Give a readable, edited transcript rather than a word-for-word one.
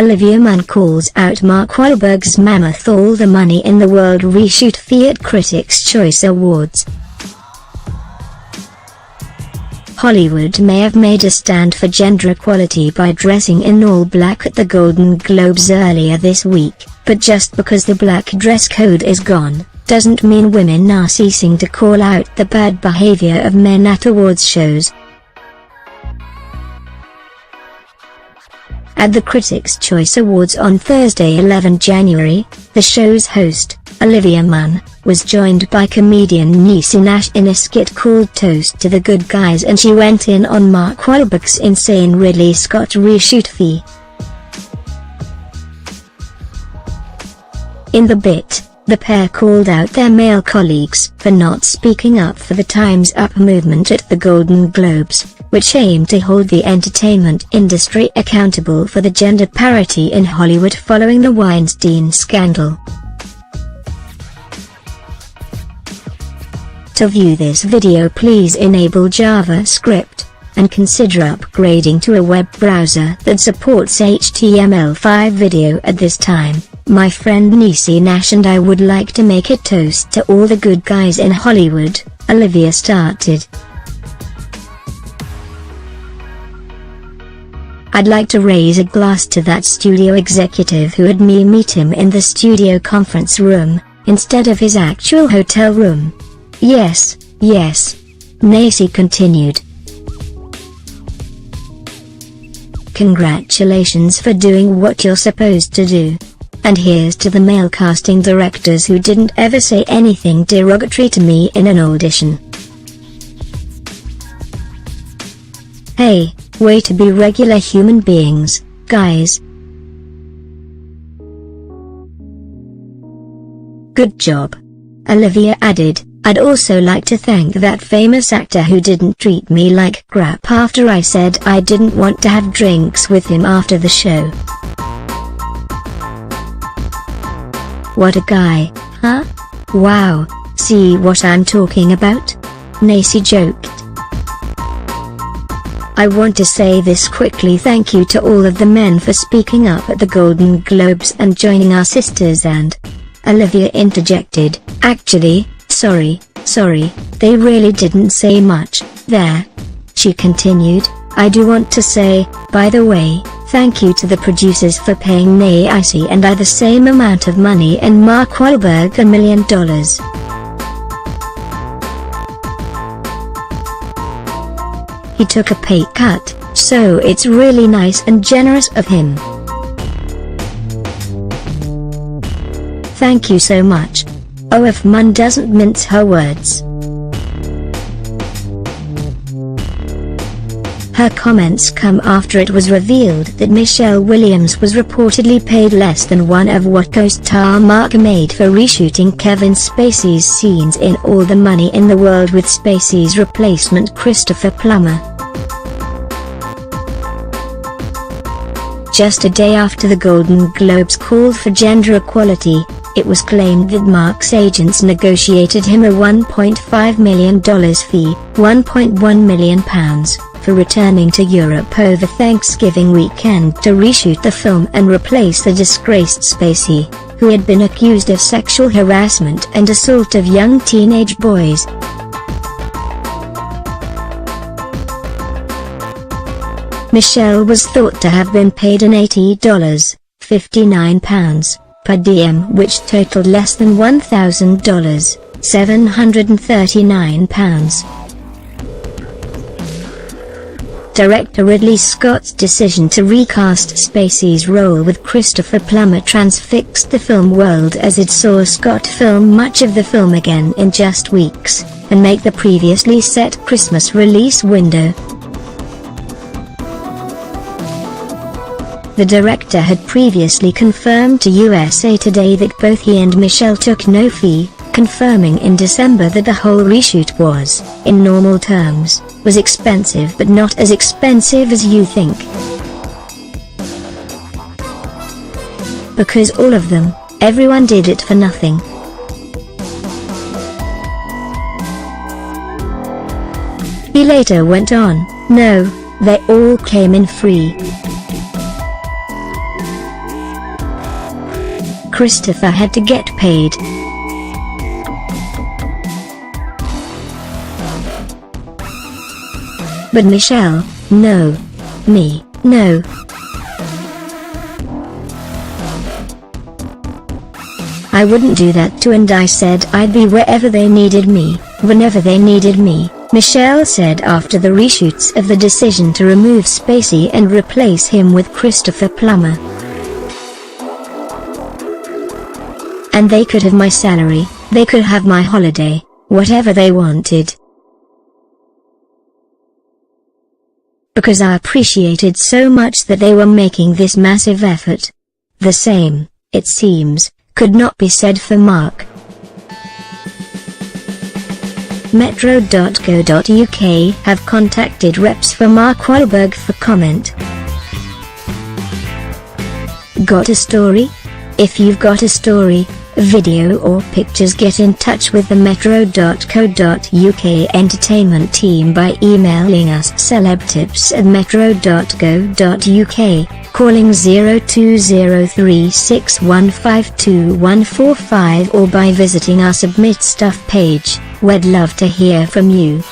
Olivia Munn calls out Mark Wahlberg's Mammoth All the Money in the World reshoot fee at Critics' Choice Awards. Hollywood may have made a stand for gender equality by dressing in all black at the Golden Globes earlier this week, but just because the black dress code is gone, doesn't mean women are ceasing to call out the bad behavior of men at awards shows. At the Critics' Choice Awards on Thursday 11 January, the show's host, Olivia Munn, was joined by comedian Niecy Nash in a skit called Toast to the Good Guys, and she went in on Mark Wahlberg's insane Ridley Scott reshoot fee. In the bit, the pair called out their male colleagues for not speaking up for the Time's Up movement at the Golden Globes, which aim to hold the entertainment industry accountable for the gender parity in Hollywood following the Weinstein scandal. To view this video, please enable JavaScript, and consider upgrading to a web browser that supports HTML5 video at this time. My friend Niecy Nash and I would like to make a toast to all the good guys in Hollywood, Olivia started. I'd like to raise a glass to that studio executive who had me meet him in the studio conference room, instead of his actual hotel room. Yes, yes. Niecy continued. Congratulations for doing what you're supposed to do. And here's to the male casting directors who didn't ever say anything derogatory to me in an audition. Hey, way to be regular human beings, guys. Good job. Olivia added, I'd also like to thank that famous actor who didn't treat me like crap after I said I didn't want to have drinks with him after the show. What a guy, huh? Wow, see what I'm talking about? Niecy joked. I want to say this quickly: thank you to all of the men for speaking up at the Golden Globes and joining our sisters, and Olivia interjected, actually, sorry, they really didn't say much there. She continued, I do want to say, by the way, thank you to the producers for paying Niecy and I the same amount of money and Mark Wahlberg $1 million. He took a pay cut, so it's really nice and generous of him. Thank you so much. Oh, if Munn doesn't mince her words. Her comments come after it was revealed that Michelle Williams was reportedly paid less than one of what co-star Mark made for reshooting Kevin Spacey's scenes in All the Money in the World with Spacey's replacement Christopher Plummer. Just a day after the Golden Globes called for gender equality, it was claimed that Mark's agents negotiated him a $1.5 million fee, £1.1 million, for returning to Europe over Thanksgiving weekend to reshoot the film and replace the disgraced Spacey, who had been accused of sexual harassment and assault of young teenage boys. Michelle was thought to have been paid an $80, £59, per diem, which totaled less than $1,000, £739. Director Ridley Scott's decision to recast Spacey's role with Christopher Plummer transfixed the film world, as it saw Scott film much of the film again in just weeks, and make the previously set Christmas release window. The director had previously confirmed to USA Today that both he and Michelle took no fee, confirming in December that the whole reshoot was, in normal terms, was expensive but not as expensive as you think. Because all of them, everyone did it for nothing. He later went on, no, they all came in free. Christopher had to get paid. But Michelle, no. Me, no. I wouldn't do that too, and I said I'd be wherever they needed me, whenever they needed me, Michelle said after the reshoots of the decision to remove Spacey and replace him with Christopher Plummer. And they could have my salary, they could have my holiday, whatever they wanted. Because I appreciated so much that they were making this massive effort. The same, it seems, could not be said for Mark. Metro.co.uk have contacted reps for Mark Wahlberg for comment. Got a story? If you've got a story, video or pictures, get in touch with the Metro.co.uk entertainment team by emailing us celebtips@metro.co.uk, calling 0203615245 or by visiting our Submit Stuff page. We'd love to hear from you.